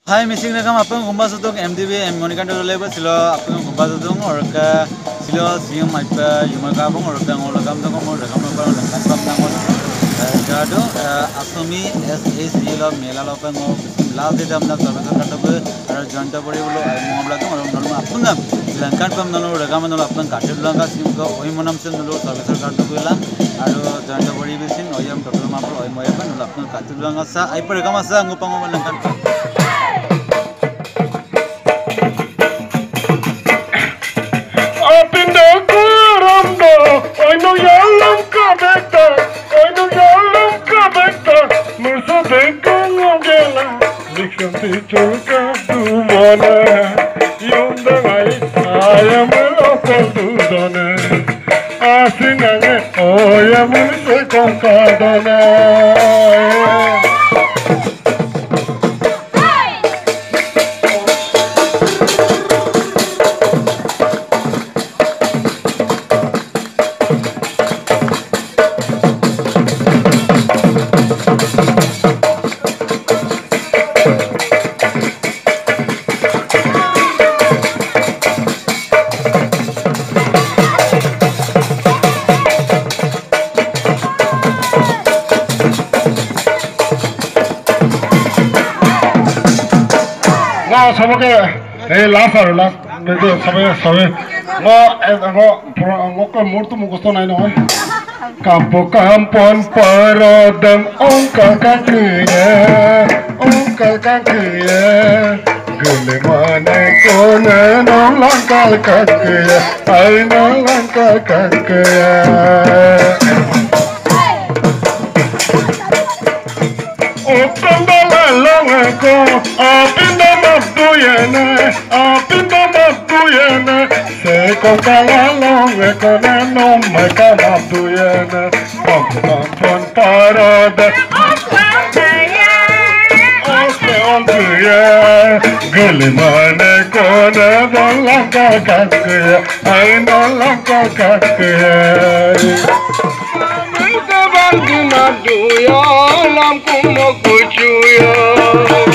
Hai missing na kam apang gumba sotong MDB Monica do level silo apang gumba sotong orka silo siam aipa yumaga bong orka ngolagam to ko rakam no par langkan pam nangol jado asumi SAC lo mela lo pang last day amna service katab ar janta pore bolo mamla to nol apang langkan pam nol rakam nol apang katil langa sim ko oi monam sen nol service katab bela ar janta pore bisin oyam total mapro oi moya pan nol apang katil langa sa aipa rakam sa ngupang langkan सबके last और last मेरे सबे सबे वो को मूर्त मुकुस्तो नहीं ना कांपो कांपोन परदम ओंका काकिये गले माने कोने नौलंकल काकिये आई नौलंकल काकिये con calalong con nom camabuyana pom parada ontuya gulimane con dolanga kakya ai dolanga kakya Bangina duya lam kumo kuchuya